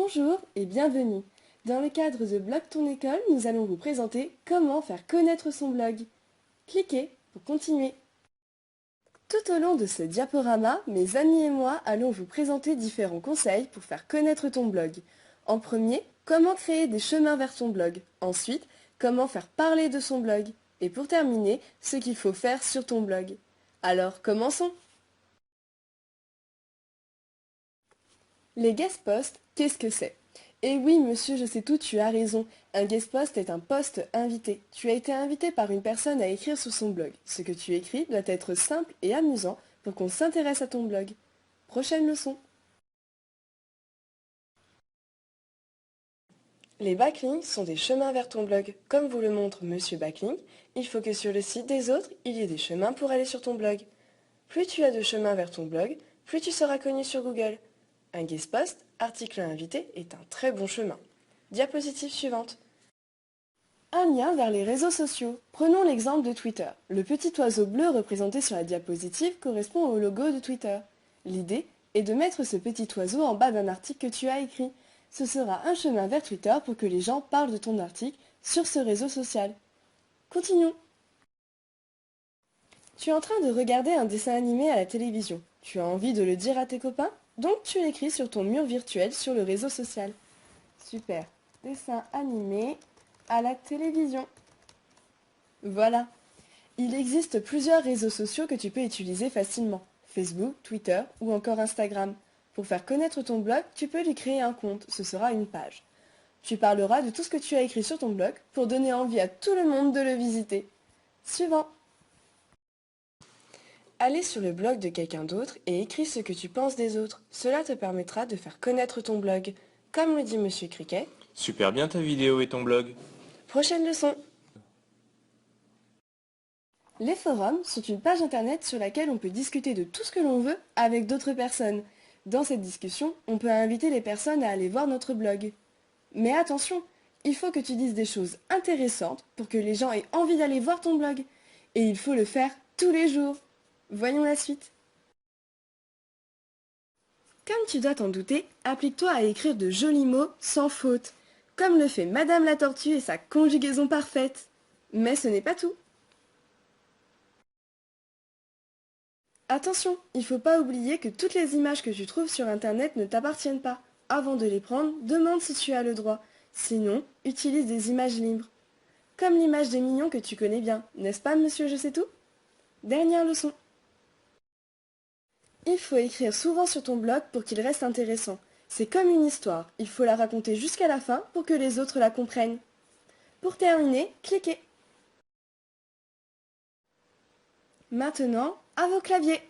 Bonjour et bienvenue. Dans le cadre de Blog Ton École, nous allons vous présenter comment faire connaître son blog. Cliquez pour continuer. Tout au long de ce diaporama, mes amis et moi allons vous présenter différents conseils pour faire connaître ton blog. En premier, comment créer des chemins vers ton blog. Ensuite, comment faire parler de son blog. Et pour terminer, ce qu'il faut faire sur ton blog. Alors, commençons! Les guest posts, qu'est-ce que c'est? Eh oui, monsieur, je sais tout, tu as raison. Un guest post est un post invité. Tu as été invité par une personne à écrire sur son blog. Ce que tu écris doit être simple et amusant pour qu'on s'intéresse à ton blog. Prochaine leçon. Les backlinks sont des chemins vers ton blog. Comme vous le montre Monsieur Backlink, il faut que sur le site des autres, il y ait des chemins pour aller sur ton blog. Plus tu as de chemins vers ton blog, plus tu seras connu sur Google. Un guest post, article invité, est un très bon chemin. Diapositive suivante. Un lien vers les réseaux sociaux. Prenons l'exemple de Twitter. Le petit oiseau bleu représenté sur la diapositive correspond au logo de Twitter. L'idée est de mettre ce petit oiseau en bas d'un article que tu as écrit. Ce sera un chemin vers Twitter pour que les gens parlent de ton article sur ce réseau social. Continuons. Tu es en train de regarder un dessin animé à la télévision. Tu as envie de le dire à tes copains? Donc tu l'écris sur ton mur virtuel sur le réseau social. Super. Dessin animé à la télévision. Voilà. Il existe plusieurs réseaux sociaux que tu peux utiliser facilement. Facebook, Twitter ou encore Instagram. Pour faire connaître ton blog, tu peux lui créer un compte. Ce sera une page. Tu parleras de tout ce que tu as écrit sur ton blog pour donner envie à tout le monde de le visiter. Suivant. Allez sur le blog de quelqu'un d'autre et écris ce que tu penses des autres. Cela te permettra de faire connaître ton blog. Comme le dit Monsieur Cricket. Super bien ta vidéo et ton blog. Prochaine leçon. Les forums sont une page internet sur laquelle on peut discuter de tout ce que l'on veut avec d'autres personnes. Dans cette discussion, on peut inviter les personnes à aller voir notre blog. Mais attention, il faut que tu dises des choses intéressantes pour que les gens aient envie d'aller voir ton blog. Et il faut le faire tous les jours. Voyons la suite. Comme tu dois t'en douter, applique-toi à écrire de jolis mots sans faute, comme le fait Madame la Tortue et sa conjugaison parfaite. Mais ce n'est pas tout. Attention, il ne faut pas oublier que toutes les images que tu trouves sur Internet ne t'appartiennent pas. Avant de les prendre, demande si tu as le droit. Sinon, utilise des images libres. Comme l'image des mignons que tu connais bien, n'est-ce pas, monsieur Je sais tout? Dernière leçon. Il faut écrire souvent sur ton blog pour qu'il reste intéressant. C'est comme une histoire, il faut la raconter jusqu'à la fin pour que les autres la comprennent. Pour terminer, cliquez. Maintenant, à vos claviers.